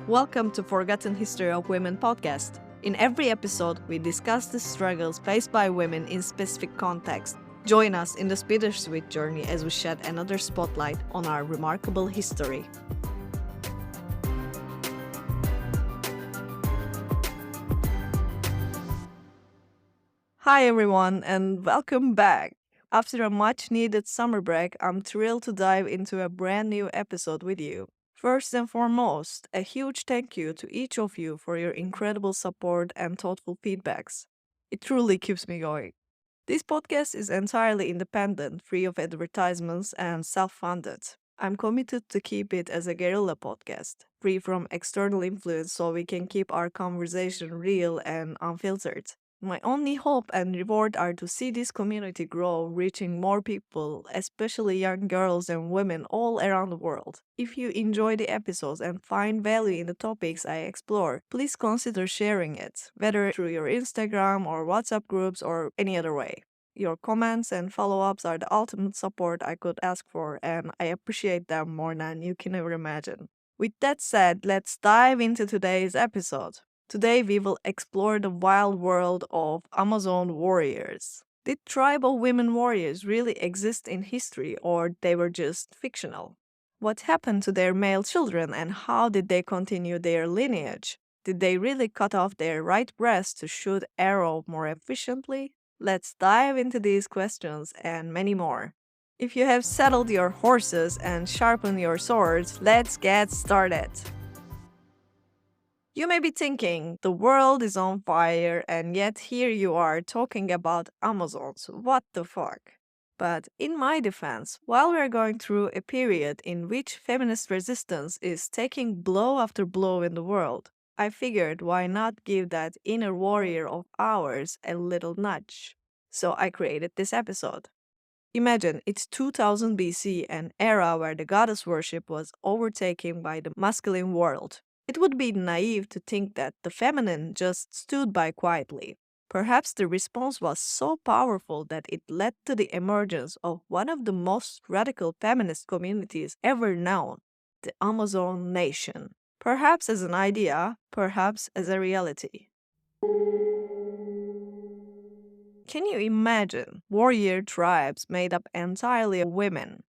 Welcome to Forgotten History of Women podcast. In every episode, we discuss the struggles faced by women in specific contexts. Join us in this bittersweet journey as we shed another spotlight on our remarkable history. Hi everyone and welcome back. After a much needed summer break, I'm thrilled to dive into a brand new episode with you. First and foremost, a huge thank you to each of you for your incredible support and thoughtful feedbacks. It truly keeps me going. This podcast is entirely independent, free of advertisements, and self funded. I'm committed to keep it as a guerrilla podcast, free from external influence so we can keep our conversation real and unfiltered. My only hope and reward are to see this community grow, reaching more people, especially young girls and women all around the world. If you enjoy the episodes and find value in the topics I explore, please consider sharing it, whether through your Instagram or WhatsApp groups or any other way. Your comments and follow ups are the ultimate support I could ask for, and I appreciate them more than you can ever imagine. With that said, let's dive into today's episode. Today, we will explore the wild world of Amazon warriors. Did tribal women warriors really exist in history, or they were just fictional? What happened to their male children, and how did they continue their lineage? Did they really cut off their right breast to shoot arrow more efficiently? Let's dive into these questions and many more. If you have saddled your horses and sharpened your swords, let's get started. You may be thinking, the world is on fire, and yet here you are talking about Amazons. What the fuck? But in my defense, while we're going through a period in which feminist resistance is taking blow after blow in the world, I figured why not give that inner warrior of ours a little nudge. So I created this episode. Imagine it's 2000 BC, an era where the goddess worship was overtaken by the masculine world. It would be naive to think that the feminine just stood by quietly. Perhaps the response was so powerful that it led to the emergence of one of the most radical feminist communities ever known, the Amazon Nation. Perhaps as an idea, perhaps as a reality. Can you imagine warrior tribes made up entirely of women?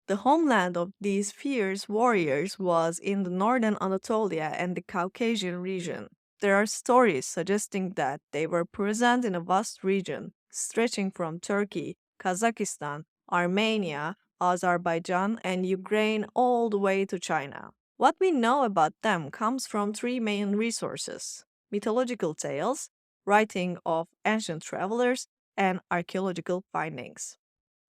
The homeland of these fierce warriors was in the northern Anatolia and the Caucasian region. There are stories suggesting that they were present in a vast region stretching from Turkey, Kazakhstan, Armenia, Azerbaijan, and Ukraine all the way to China. What we know about them comes from three main resources: mythological tales, writing of ancient travelers, and archaeological findings.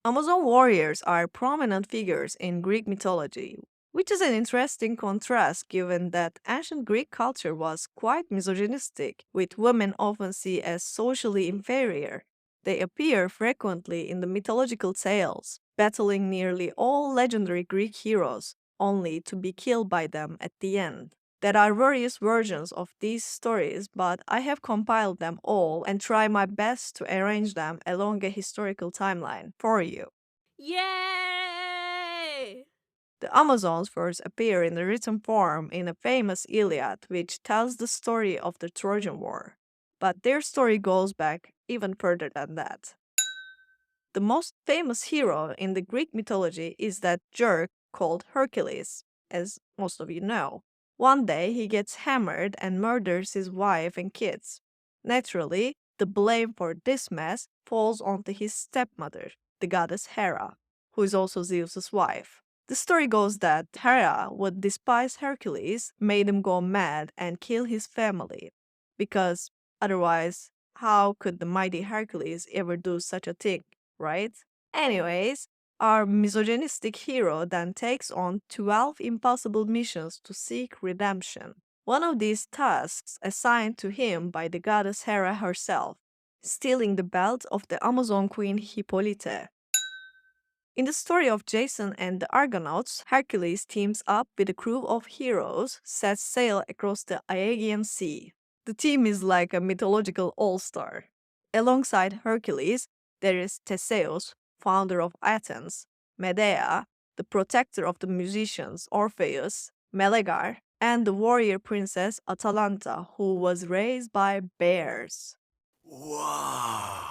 Amazon warriors are prominent figures in Greek mythology, which is an interesting contrast given that ancient Greek culture was quite misogynistic, with women often seen as socially inferior. They appear frequently in the mythological tales, battling nearly all legendary Greek heroes, only to be killed by them at the end. There are various versions of these stories, but I have compiled them all and try my best to arrange them along a historical timeline for you. Yay! The Amazons first appear in the written form in a famous Iliad, which tells the story of the Trojan War. But their story goes back even further than that. The most famous hero in the Greek mythology is that jerk called Hercules, as most of you know. One day he gets hammered and murders his wife and kids. Naturally, the blame for this mess falls onto his stepmother, the goddess Hera, who is also Zeus's wife. The story goes that Hera would despise Hercules, made him go mad and kill his family, because otherwise, how could the mighty Hercules ever do such a thing, right? Anyways, our misogynistic hero then takes on 12 impossible missions to seek redemption. One of these tasks assigned to him by the goddess Hera herself, stealing the belt of the Amazon queen Hippolyte. In the story of Jason and the Argonauts, Hercules teams up with a crew of heroes, sets sail across the Aegean Sea. The team is like a mythological all-star. Alongside Hercules, there is Theseus, founder of Athens, Medea, the protector of the musicians, Orpheus, Melegar, and the warrior princess Atalanta, who was raised by bears. Wow.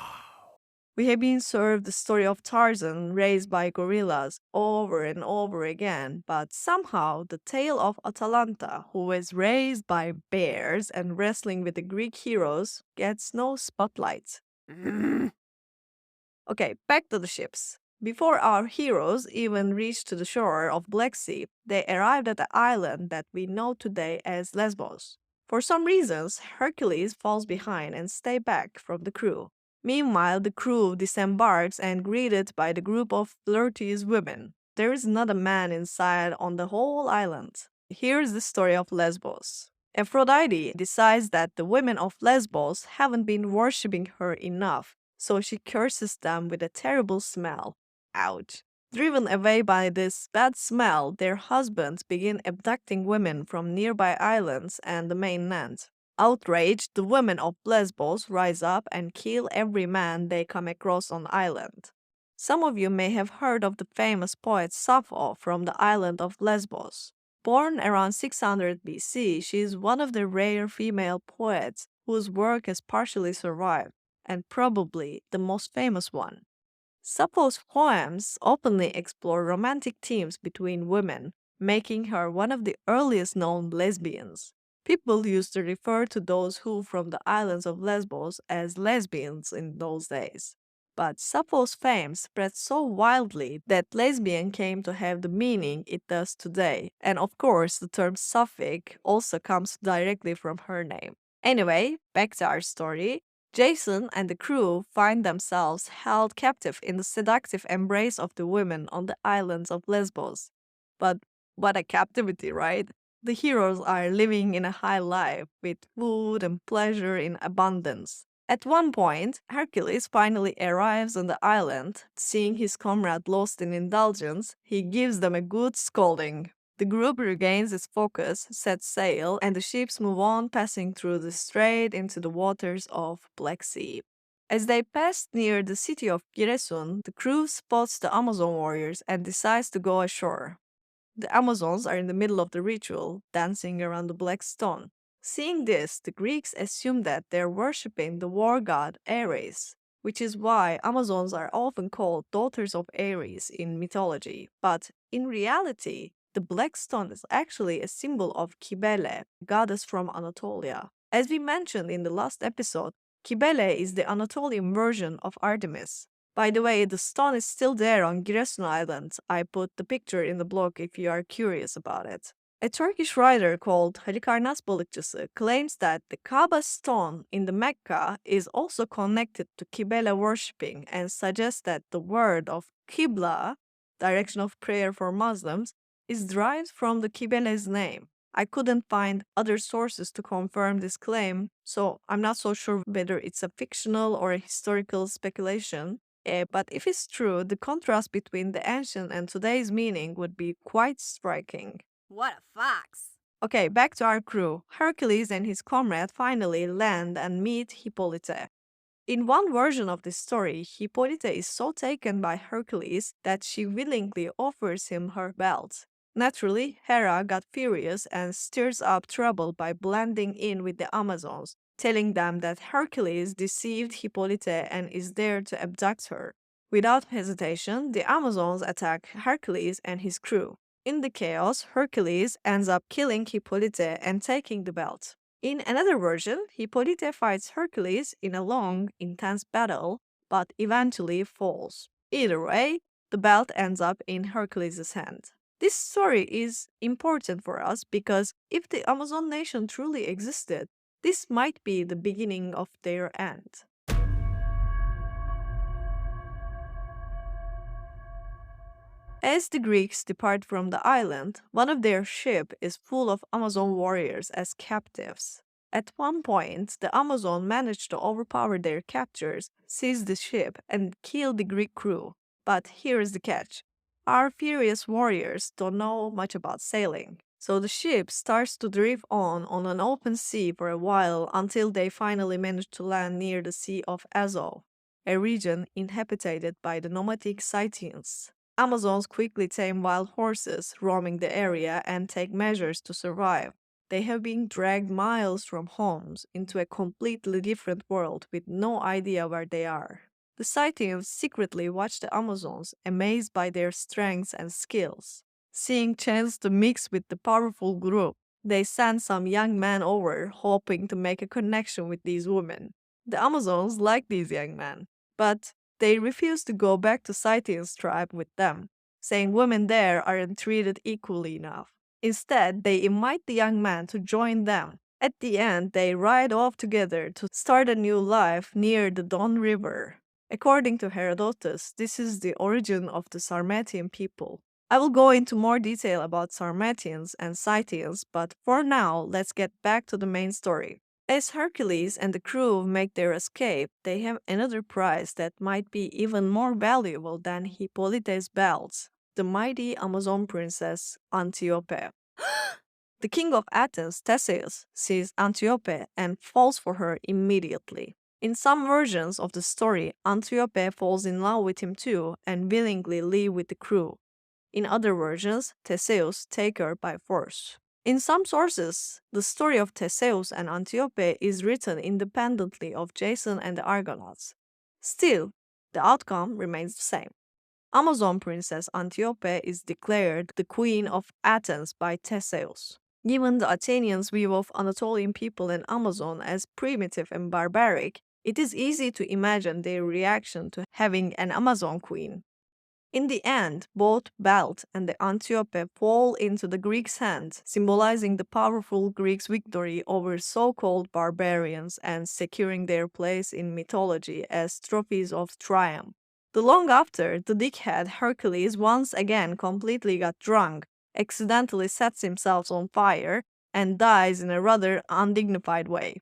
We have been served the story of Tarzan raised by gorillas over and over again, but somehow the tale of Atalanta, who was raised by bears and wrestling with the Greek heroes, gets no spotlight. Okay, back to the ships. Before our heroes even reached to the shore of Black Sea, they arrived at the island that we know today as Lesbos. For some reasons, Hercules falls behind and stays back from the crew. Meanwhile, the crew disembarks and greeted by the group of flirtatious women. There is not a man inside on the whole island. Here's the story of Lesbos. Aphrodite decides that the women of Lesbos haven't been worshipping her enough, so she curses them with a terrible smell. Ouch. Driven away by this bad smell, their husbands begin abducting women from nearby islands and the mainland. Outraged, the women of Lesbos rise up and kill every man they come across on the island. Some of you may have heard of the famous poet Sappho from the island of Lesbos. Born around 600 BC, she is one of the rare female poets whose work has partially survived, and probably the most famous one. Sappho's poems openly explore romantic themes between women, making her one of the earliest known lesbians. People used to refer to those who from the islands of Lesbos as lesbians in those days. But Sappho's fame spread so wildly that lesbian came to have the meaning it does today. And of course, the term Sapphic also comes directly from her name. Anyway, back to our story. Jason and the crew find themselves held captive in the seductive embrace of the women on the islands of Lesbos. But what a captivity, right? The heroes are living in a high life with food and pleasure in abundance. At one point, Hercules finally arrives on the island. Seeing his comrade lost in indulgence, he gives them a good scolding. The group regains its focus, sets sail, and the ships move on, passing through the strait into the waters of Black Sea. As they pass near the city of Giresun, the crew spots the Amazon warriors and decides to go ashore. The Amazons are in the middle of the ritual, dancing around the black stone. Seeing this, the Greeks assume that they're worshipping the war god Ares, which is why Amazons are often called daughters of Ares in mythology. But in reality, the black stone is actually a symbol of Kybele, a goddess from Anatolia. As we mentioned in the last episode, Kybele is the Anatolian version of Artemis. By the way, the stone is still there on Giresun Island. I put the picture in the blog if you are curious about it. A Turkish writer called Halikarnas Balıkçısı claims that the Kaaba stone in the Mecca is also connected to Kibele worshipping and suggests that the word of Qibla, direction of prayer for Muslims, is derived from the Kibele's name. I couldn't find other sources to confirm this claim, so I'm not so sure whether it's a fictional or a historical speculation. But if it's true, the contrast between the ancient and today's meaning would be quite striking. What a fox. Okay, back to our crew. Hercules and his comrade finally land and meet Hippolyte. In one version of this story, Hippolyte is so taken by Hercules that she willingly offers him her belt. Naturally, Hera got furious and stirs up trouble by blending in with the Amazons, telling them that Hercules deceived Hippolyte and is there to abduct her. Without hesitation, the Amazons attack Hercules and his crew. In the chaos, Hercules ends up killing Hippolyte and taking the belt. In another version, Hippolyte fights Hercules in a long, intense battle, but eventually falls. Either way, the belt ends up in Hercules' hand. This story is important for us because if the Amazon nation truly existed, this might be the beginning of their end. As the Greeks depart from the island, one of their ships is full of Amazon warriors as captives. At one point, the Amazon managed to overpower their captors, seize the ship, and kill the Greek crew. But here's the catch. Our furious warriors don't know much about sailing. So the ship starts to drift on an open sea for a while until they finally manage to land near the Sea of Azov, a region inhabited by the nomadic Scythians. Amazons quickly tame wild horses roaming the area and take measures to survive. They have been dragged miles from homes into a completely different world with no idea where they are. The Scythians secretly watch the Amazons, amazed by their strengths and skills. Seeing chance to mix with the powerful group, they send some young men over, hoping to make a connection with these women. The Amazons like these young men, but they refuse to go back to Scythian's tribe with them, saying women there aren't treated equally enough. Instead, they invite the young man to join them. At the end, they ride off together to start a new life near the Don River. According to Herodotus, this is the origin of the Sarmatian people. I will go into more detail about Sarmatians and Scythians, but for now, let's get back to the main story. As Hercules and the crew make their escape, they have another prize that might be even more valuable than Hippolyte's belt, the mighty Amazon princess Antiope. The king of Athens, Theseus, sees Antiope and falls for her immediately. In some versions of the story, Antiope falls in love with him too and willingly leave with the crew. In other versions, Theseus takes her by force. In some sources, the story of Theseus and Antiope is written independently of Jason and the Argonauts. Still, the outcome remains the same. Amazon princess Antiope is declared the queen of Athens by Theseus. Given the Athenians' view of Anatolian people and Amazon as primitive and barbaric, it is easy to imagine their reaction to having an Amazon queen. In the end, both Belt and the Antiope fall into the Greeks' hands, symbolizing the powerful Greeks' victory over so-called barbarians and securing their place in mythology as trophies of triumph. The long after, the dickhead Hercules once again completely got drunk, accidentally sets himself on fire, and dies in a rather undignified way.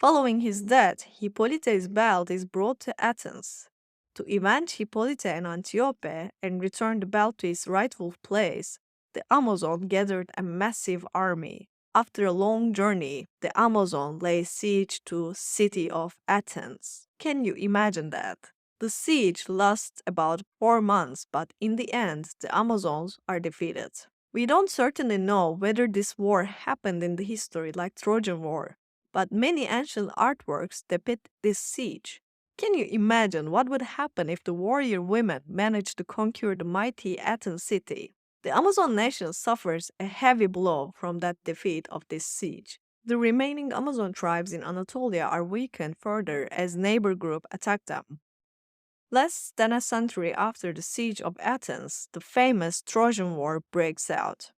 Following his death, Hippolyte's belt is brought to Athens. To avenge Hippolyte and Antiope and return the belt to its rightful place, the Amazon gathered a massive army. After a long journey, the Amazon lays siege to city of Athens. Can you imagine that? The siege lasts about 4 months, but in the end, the Amazons are defeated. We don't certainly know whether this war happened in the history like Trojan War, but many ancient artworks depict this siege. Can you imagine what would happen if the warrior women managed to conquer the mighty Athens city? The Amazon nation suffers a heavy blow from that defeat of this siege. The remaining Amazon tribes in Anatolia are weakened further as neighbor group attack them. Less than a century after the siege of Athens, the famous Trojan War breaks out.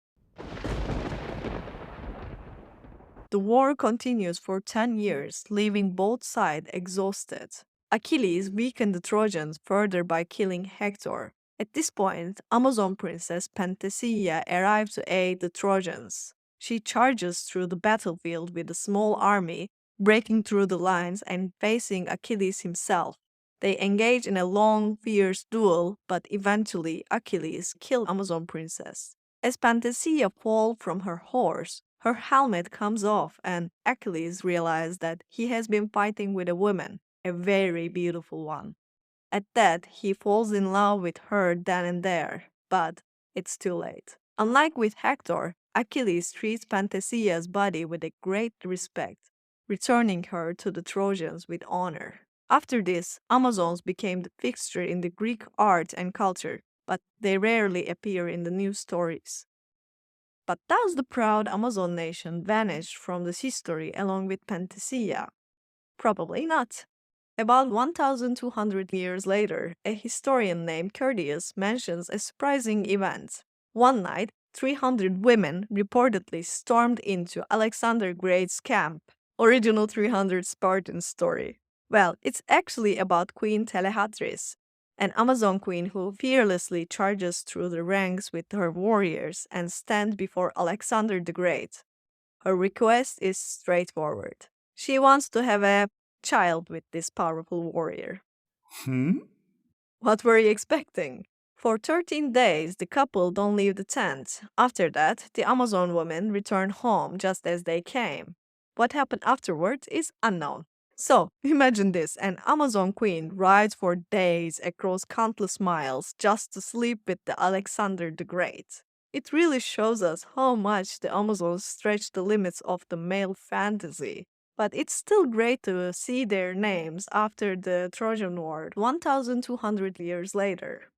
The war continues for 10 years, leaving both sides exhausted. Achilles weakened the Trojans further by killing Hector. At this point, Amazon princess Pantasia arrives to aid the Trojans. She charges through the battlefield with a small army, breaking through the lines and facing Achilles himself. They engage in a long, fierce duel, but eventually Achilles kills Amazon princess. As Pantasia falls from her horse, her helmet comes off and Achilles realizes that he has been fighting with a woman, a very beautiful one. At that, he falls in love with her then and there, but it's too late. Unlike with Hector, Achilles treats Pantasia's body with a great respect, returning her to the Trojans with honor. After this, Amazons became the fixture in the Greek art and culture, but they rarely appear in the new stories. But does the proud Amazon nation vanish from this history along with Pantasia? Probably not. About 1,200 years later, a historian named Curtius mentions a surprising event. One night, 300 women reportedly stormed into Alexander Great's camp. Original 300 Spartan story. Well, it's actually about Queen Telehatris, an Amazon queen who fearlessly charges through the ranks with her warriors and stands before Alexander the Great. Her request is straightforward. She wants to have a child with this powerful warrior. Hmm? What were you expecting? For 13 days, the couple don't leave the tent. After that, the Amazon women return home just as they came. What happened afterwards is unknown. So, imagine this an Amazon queen rides for days across countless miles just to sleep with the Alexander the Great. It really shows us how much the Amazons stretch the limits of the male fantasy. But it's still great to see their names after the Trojan War 1200 years later.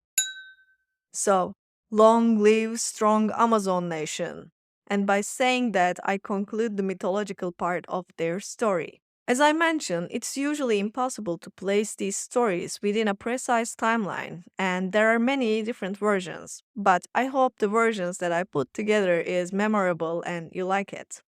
So, long live strong Amazon nation. And by saying that, I conclude the mythological part of their story. As I mentioned, it's usually impossible to place these stories within a precise timeline, and there are many different versions. But I hope the versions that I put together is memorable and you like it.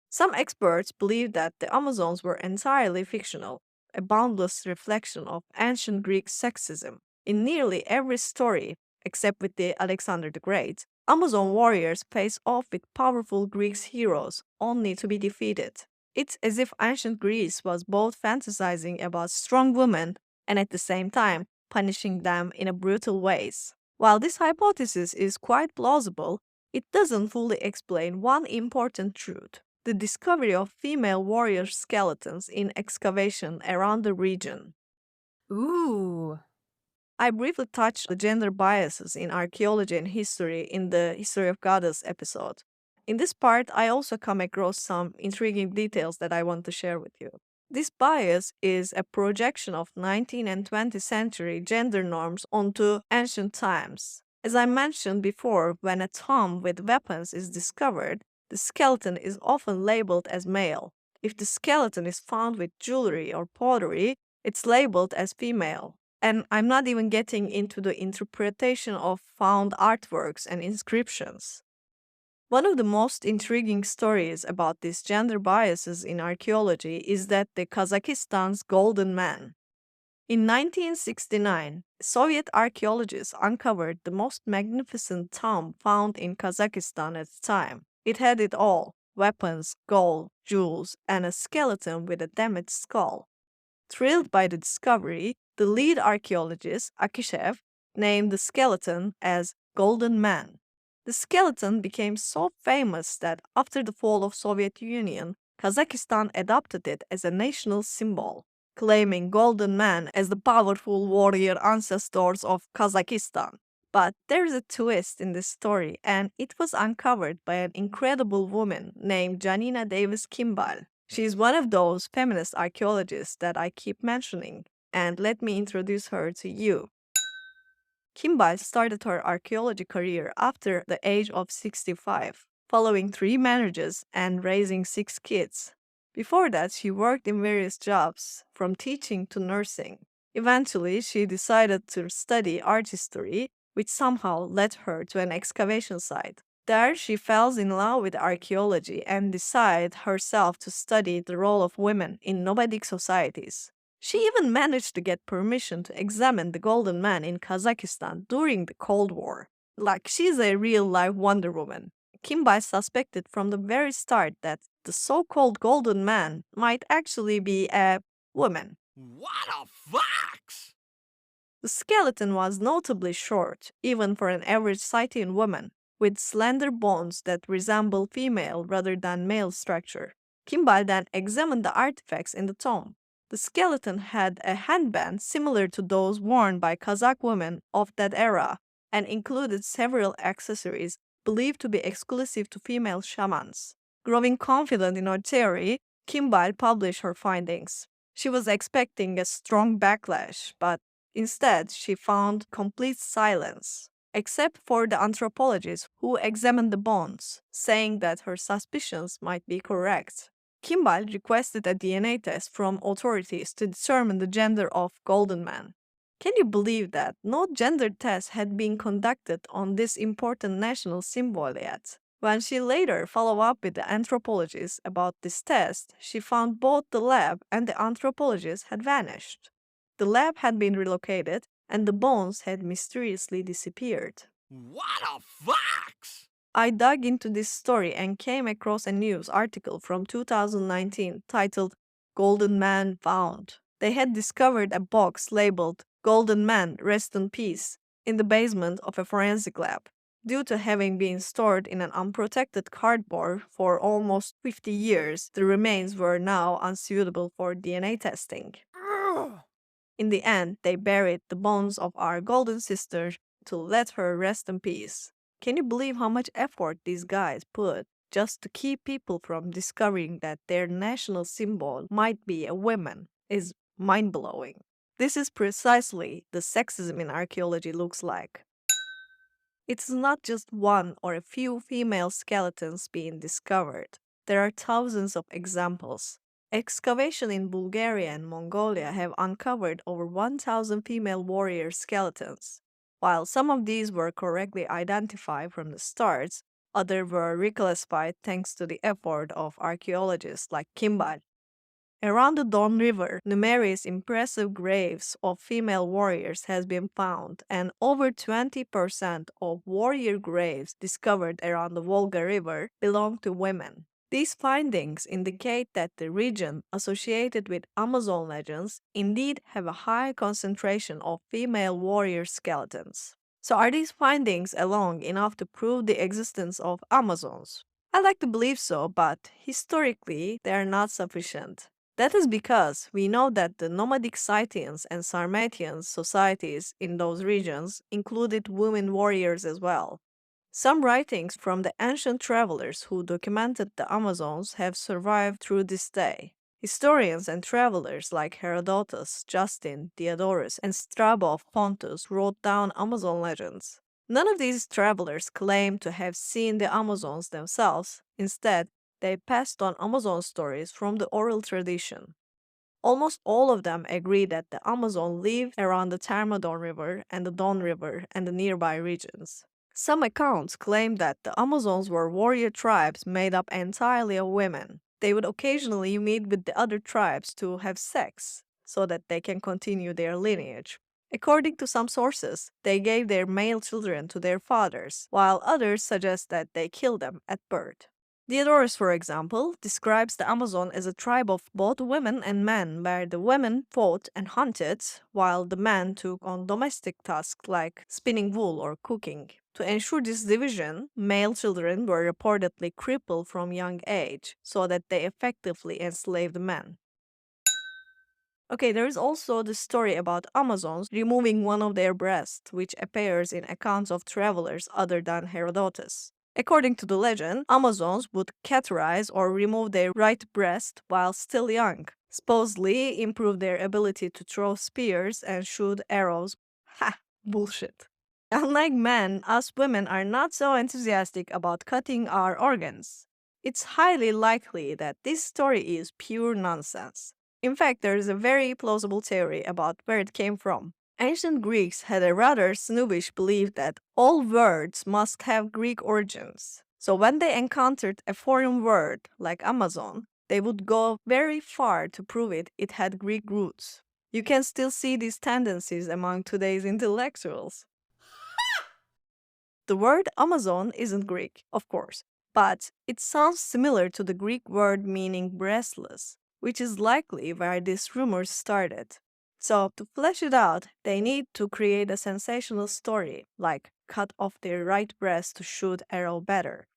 Some experts believe that the Amazons were entirely fictional, a boundless reflection of ancient Greek sexism. In nearly every story, except with the Alexander the Great, Amazon warriors face off with powerful Greek heroes only to be defeated. It's as if ancient Greece was both fantasizing about strong women and at the same time punishing them in a brutal ways. While this hypothesis is quite plausible, it doesn't fully explain one important truth: the discovery of female warrior skeletons in excavation around the region. Ooh. I briefly touched the gender biases in archaeology and history in the History of Goddess episode. In this part, I also come across some intriguing details that I want to share with you. This bias is a projection of 19th and 20th century gender norms onto ancient times. As I mentioned before, when a tomb with weapons is discovered, the skeleton is often labeled as male. If the skeleton is found with jewelry or pottery, it's labeled as female. And I'm not even getting into the interpretation of found artworks and inscriptions. One of the most intriguing stories about these gender biases in archaeology is that the Kazakhstan's Golden Man. In 1969, Soviet archaeologists uncovered the most magnificent tomb found in Kazakhstan at the time. It had it all: weapons, gold, jewels, and a skeleton with a damaged skull. Thrilled by the discovery, the lead archaeologist, Akishev, named the skeleton as Golden Man. The skeleton became so famous that after the fall of Soviet Union, Kazakhstan adopted it as a national symbol, claiming Golden Man as the powerful warrior ancestors of Kazakhstan. But there's a twist in this story, and it was uncovered by an incredible woman named Janina Davis Kimball. She's one of those feminist archaeologists that I keep mentioning, and let me introduce her to you. Kimball started her archaeology career after the age of 65, following three marriages and raising six kids. Before that, she worked in various jobs, from teaching to nursing. Eventually, she decided to study art history, which somehow led her to an excavation site. There, she falls in love with archaeology and decides herself to study the role of women in nomadic societies. She even managed to get permission to examine the Golden Man in Kazakhstan during the Cold War. Like, she's a real life Wonder Woman. Kimbai suspected from the very start that the so called Golden Man might actually be a woman. What a fox! The skeleton was notably short, even for an average Scythian woman, with slender bones that resemble female rather than male structure. Kimball then examined the artifacts in the tomb. The skeleton had a handband similar to those worn by Kazakh women of that era and included several accessories believed to be exclusive to female shamans. Growing confident in her theory, Kimball published her findings. She was expecting a strong backlash, but instead she found complete silence, except for the anthropologist who examined the bones, saying that her suspicions might be correct. Kimball requested a DNA test from authorities to determine the gender of Golden Man. Can you believe that no gender test had been conducted on this important national symbol yet? When she later followed up with the anthropologist about this test, she found both the lab and the anthropologist had vanished. The lab had been relocated and the bones had mysteriously disappeared. What a fox! I dug into this story and came across a news article from 2019 titled Golden Man Found. They had discovered a box labeled Golden Man Rest in Peace in the basement of a forensic lab. Due to having been stored in an unprotected cardboard for almost 50 years, the remains were now unsuitable for DNA testing. Ugh. In the end, they buried the bones of our golden sister to let her rest in peace. Can you believe how much effort these guys put just to keep people from discovering that their national symbol might be a woman? Is mind blowing. This is precisely the sexism in archaeology looks like. It's not just one or a few female skeletons being discovered. There are thousands of examples. Excavation in Bulgaria and Mongolia have uncovered over 1,000 female warrior skeletons. While some of these were correctly identified from the start, others were reclassified thanks to the effort of archaeologists like Kimball. Around the Don River, numerous impressive graves of female warriors has been found, and over 20% of warrior graves discovered around the Volga River belong to women. These findings indicate that the region associated with Amazon legends indeed have a high concentration of female warrior skeletons. So are these findings alone enough to prove the existence of Amazons? I like to believe so, but historically they are not sufficient. That is because we know that the nomadic Scythians and Sarmatian societies in those regions included women warriors as well. Some writings from the ancient travelers who documented the Amazons have survived through this day. Historians and travelers like Herodotus, Justin, Diodorus, and Strabo of Pontus wrote down Amazon legends. None of these travelers claim to have seen the Amazons themselves. Instead, they passed on Amazon stories from the oral tradition. Almost all of them agree that the Amazon lived around the Thermodon River and the Don River and the nearby regions. Some accounts claim that the Amazons were warrior tribes made up entirely of women. They would occasionally meet with the other tribes to have sex so that they can continue their lineage. According to some sources, they gave their male children to their fathers, while others suggest that they killed them at birth. Diodorus, for example, describes the Amazon as a tribe of both women and men, where the women fought and hunted, while the men took on domestic tasks like spinning wool or cooking. To ensure this division, male children were reportedly crippled from young age, so that they effectively enslaved men. Okay, there is also the story about Amazons removing one of their breasts, which appears in accounts of travelers other than Herodotus. According to the legend, Amazons would cauterize or remove their right breast while still young, supposedly improve their ability to throw spears and shoot arrows. Ha! Bullshit. Unlike men, us women are not so enthusiastic about cutting our organs. It's highly likely that this story is pure nonsense. In fact, there is a very plausible theory about where it came from. Ancient Greeks had a rather snobbish belief that all words must have Greek origins. So when they encountered a foreign word like Amazon, they would go very far to prove it had Greek roots. You can still see these tendencies among today's intellectuals. The word Amazon isn't Greek, of course, but it sounds similar to the Greek word meaning breastless, which is likely where this rumor started. So, to flesh it out, they need to create a sensational story, like cut off their right breast to shoot arrow better.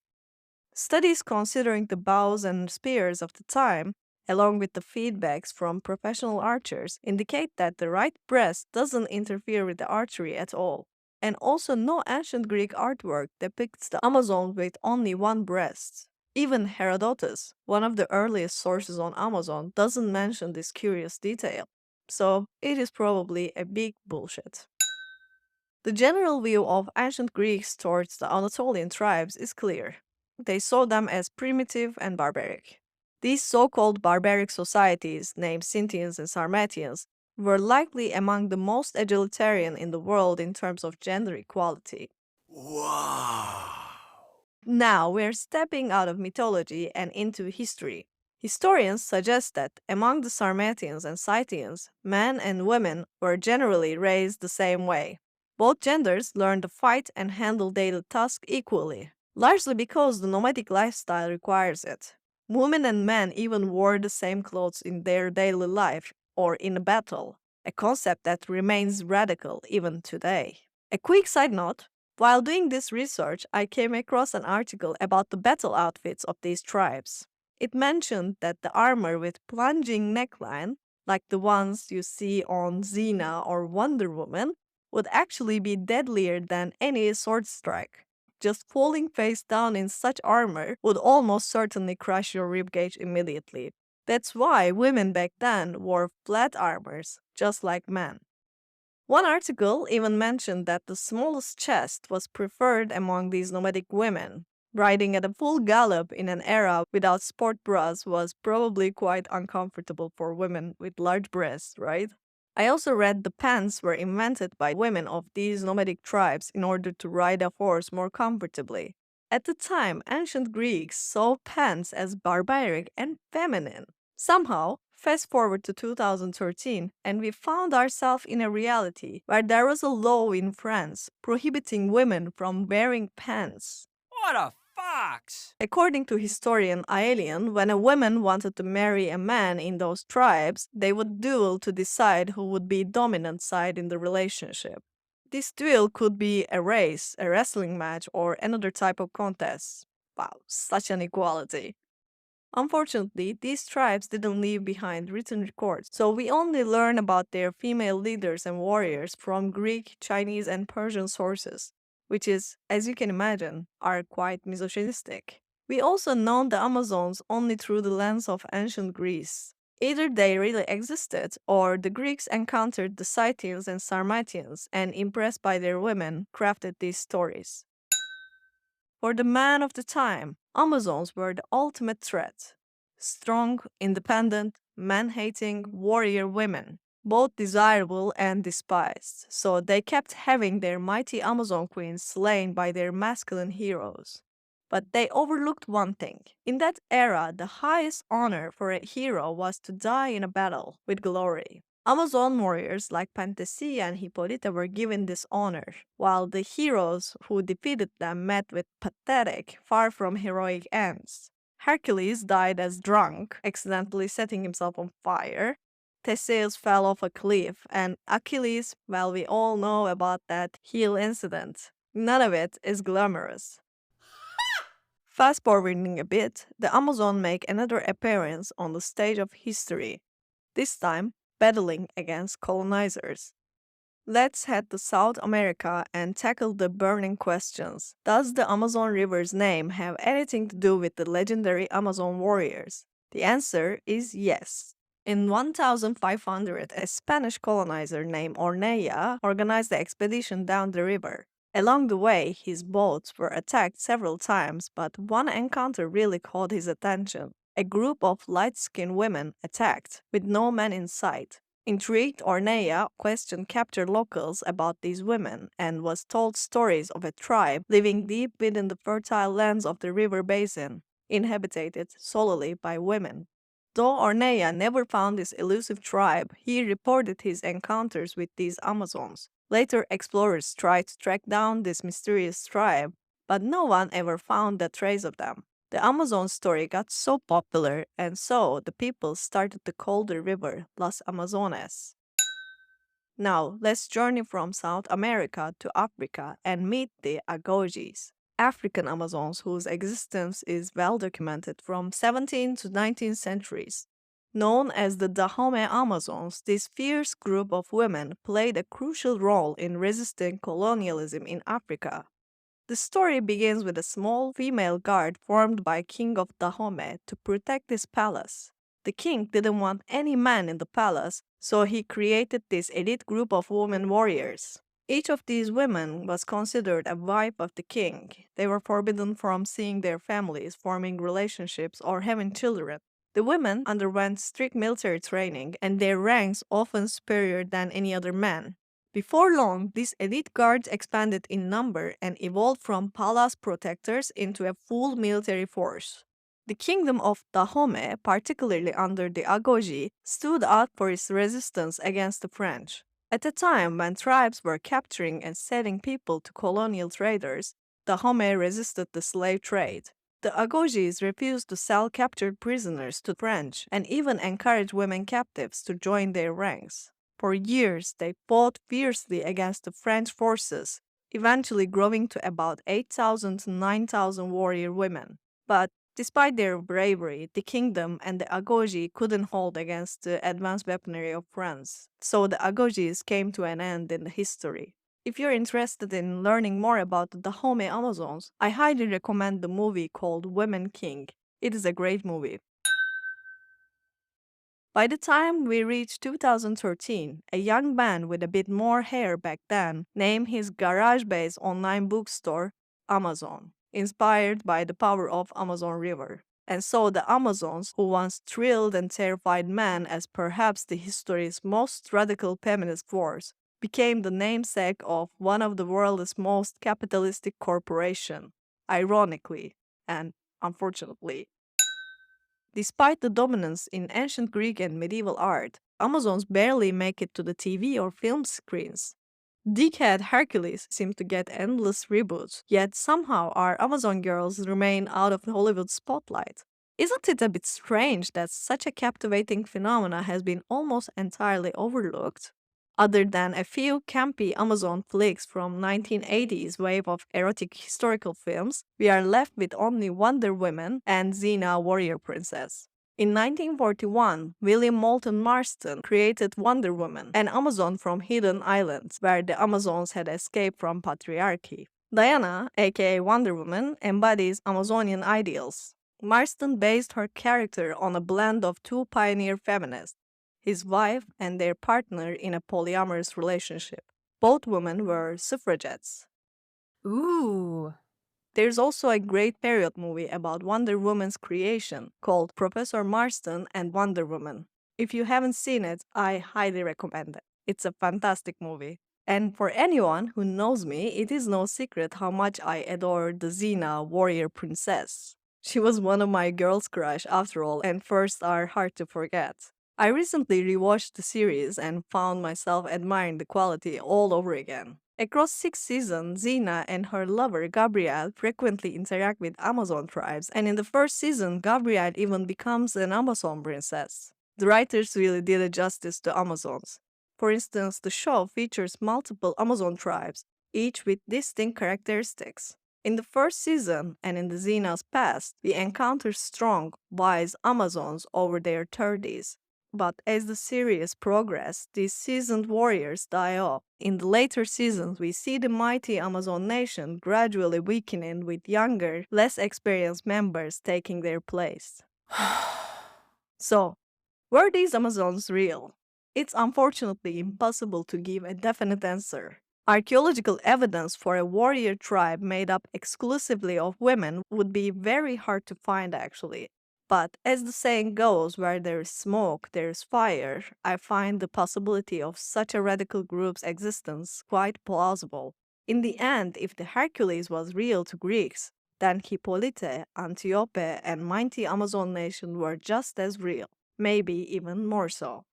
Studies considering the bows and spears of the time, along with the feedbacks from professional archers, indicate that the right breast doesn't interfere with the archery at all. And also, no ancient Greek artwork depicts the Amazon with only one breast. Even Herodotus, one of the earliest sources on Amazon, doesn't mention this curious detail. So, it is probably a big bullshit. The general view of ancient Greeks towards the Anatolian tribes is clear. They saw them as primitive and barbaric. These so called barbaric societies, named Scythians and Sarmatians, were likely among the most egalitarian in the world in terms of gender equality. Wow. Now we're stepping out of mythology and into history. Historians suggest that among the Sarmatians and Scythians, men and women were generally raised the same way. Both genders learned to fight and handle daily tasks equally, largely because the nomadic lifestyle requires it. Women and men even wore the same clothes in their daily life or in a battle, a concept that remains radical even today. A quick side note: While doing this research, I came across an article about the battle outfits of these tribes. It mentioned that the armor with plunging neckline, like the ones you see on Xena or Wonder Woman, would actually be deadlier than any sword strike. Just falling face down in such armor would almost certainly crush your ribcage immediately. That's why women back then wore flat armors, just like men. One article even mentioned that the smallest chest was preferred among these nomadic women. Riding at a full gallop in an era without sport bras was probably quite uncomfortable for women with large breasts, right? I also read the pants were invented by women of these nomadic tribes in order to ride a horse more comfortably. At the time, ancient Greeks saw pants as barbaric and feminine. Somehow, fast forward to 2013, and we found ourselves in a reality where there was a law in France prohibiting women from wearing pants. What a fox! According to historian Aelian, when a woman wanted to marry a man in those tribes, they would duel to decide who would be dominant side in the relationship. This duel could be a race, a wrestling match, or another type of contest. Wow, such an equality. Unfortunately, these tribes didn't leave behind written records, so we only learn about their female leaders and warriors from Greek, Chinese, and Persian sources, which is, as you can imagine, are quite misogynistic. We also know the Amazons only through the lens of ancient Greece. Either they really existed, or the Greeks encountered the Scythians and Sarmatians and, impressed by their women, crafted these stories. For the man of the time, Amazons were the ultimate threat. Strong, independent, man hating warrior women, both desirable and despised, so they kept having their mighty Amazon queens slain by their masculine heroes. But they overlooked one thing. In that era, the highest honor for a hero was to die in a battle with glory. Amazon warriors like Pantasia and Hippolyta were given this honor, while the heroes who defeated them met with pathetic, far from heroic ends. Hercules died as drunk, accidentally setting himself on fire. Theseus fell off a cliff, and Achilles, well, we all know about that heel incident. None of it is glamorous. Fast forwarding a bit, the Amazon make another appearance on the stage of history, this time battling against colonizers. Let's head to South America and tackle the burning questions. Does the Amazon River's name have anything to do with the legendary Amazon warriors? The answer is yes. In 1500, a Spanish colonizer named Ornella organized the expedition down the river. Along the way, his boats were attacked several times, but one encounter really caught his attention. A group of light-skinned women attacked, with no men in sight. Intrigued, Ornella questioned captured locals about these women and was told stories of a tribe living deep within the fertile lands of the river basin, inhabited solely by women. Though Ornella never found this elusive tribe, he reported his encounters with these Amazons. Later, explorers tried to track down this mysterious tribe, but no one ever found a trace of them. The Amazon story got so popular, and so the people started to call the river Las Amazonas. Now, let's journey from South America to Africa and meet the Agojis, African Amazons whose existence is well documented from 17th to 19th centuries. Known as the Dahomey Amazons, this fierce group of women played a crucial role in resisting colonialism in Africa. The story begins with a small female guard formed by King of Dahomey to protect his palace. The king didn't want any man in the palace, so he created this elite group of women warriors. Each of these women was considered a wife of the king. They were forbidden from seeing their families, forming relationships, or having children. The women underwent strict military training, and their ranks often superior than any other man. Before long, these elite guards expanded in number and evolved from palace protectors into a full military force. The kingdom of Dahomey, particularly under the Agoji, stood out for its resistance against the French. At a time when tribes were capturing and selling people to colonial traders, Dahomey resisted the slave trade. The Agojis refused to sell captured prisoners to French and even encouraged women captives to join their ranks. For years, they fought fiercely against the French forces, eventually growing to about 8,000 to 9,000 warrior women. But despite their bravery, the kingdom and the Agoji couldn't hold against the advanced weaponry of France, so the Agojis came to an end in the history. If you're interested in learning more about the Dahomey Amazons, I highly recommend the movie called Women King. It is a great movie. By the time we reached 2013, a young man with a bit more hair back then named his garage-based online bookstore Amazon, inspired by the power of Amazon River, and saw the Amazons, who once thrilled and terrified men as perhaps the history's most radical feminist force, became the namesake of one of the world's most capitalistic corporation, ironically and unfortunately. Despite the dominance in ancient Greek and medieval art, Amazons barely make it to the TV or film screens. Dickhead Hercules seems to get endless reboots, yet somehow our Amazon girls remain out of Hollywood's spotlight. Isn't it a bit strange that such a captivating phenomena has been almost entirely overlooked? Other than a few campy Amazon flicks from 1980s wave of erotic historical films, we are left with only Wonder Woman and Xena Warrior Princess. In 1941, William Moulton Marston created Wonder Woman, an Amazon from hidden islands where the Amazons had escaped from patriarchy. Diana, aka Wonder Woman, embodies Amazonian ideals. Marston based her character on a blend of two pioneer feminists, his wife and their partner in a polyamorous relationship. Both women were suffragettes. Ooh. There's also a great period movie about Wonder Woman's creation called Professor Marston and Wonder Woman. If you haven't seen it, I highly recommend it. It's a fantastic movie. And for anyone who knows me, it is no secret how much I adore the Xena warrior princess. She was one of my girls' crush after all, and first are hard to forget. I recently rewatched the series and found myself admiring the quality all over again. Across 6 seasons, Xena and her lover Gabrielle frequently interact with Amazon tribes, and in the first season, Gabrielle even becomes an Amazon princess. The writers really did a justice to Amazons. For instance, the show features multiple Amazon tribes, each with distinct characteristics. In the first season, and in the Xena's past, we encounter strong, wise Amazons over their 30s. But as the series progresses, these seasoned warriors die off. In the later seasons, we see the mighty Amazon nation gradually weakening with younger, less experienced members taking their place. So, were these Amazons real? It's unfortunately impossible to give a definite answer. Archaeological evidence for a warrior tribe made up exclusively of women would be very hard to find actually. But as the saying goes, where there is smoke, there is fire, I find the possibility of such a radical group's existence quite plausible. In the end, if the Hercules was real to Greeks, then Hippolyte, Antiope, and mighty Amazon nation were just as real, maybe even more so.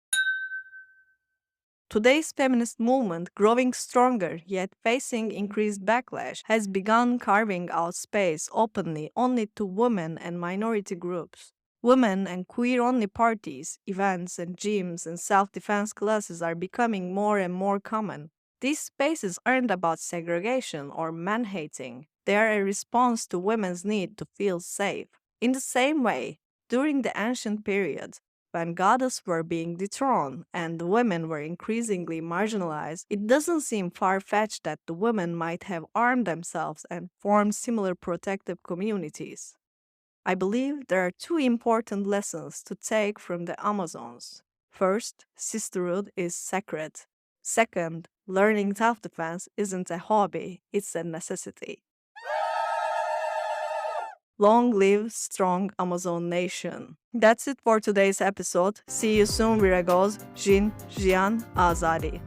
Today's feminist movement, growing stronger yet facing increased backlash, has begun carving out space openly only to women and minority groups. Women and queer only parties, events, and gyms and self defense classes are becoming more and more common. These spaces aren't about segregation or man hating, they are a response to women's need to feel safe. In the same way, during the ancient period, when goddesses were being dethroned and the women were increasingly marginalized, it doesn't seem far fetched that the women might have armed themselves and formed similar protective communities. I believe there are two important lessons to take from the Amazons. First, sisterhood is sacred. Second, learning self defense isn't a hobby, it's a necessity. Long live strong Amazon nation. That's it for today's episode. See you soon, Viragos. Jin, Jian, Azadi.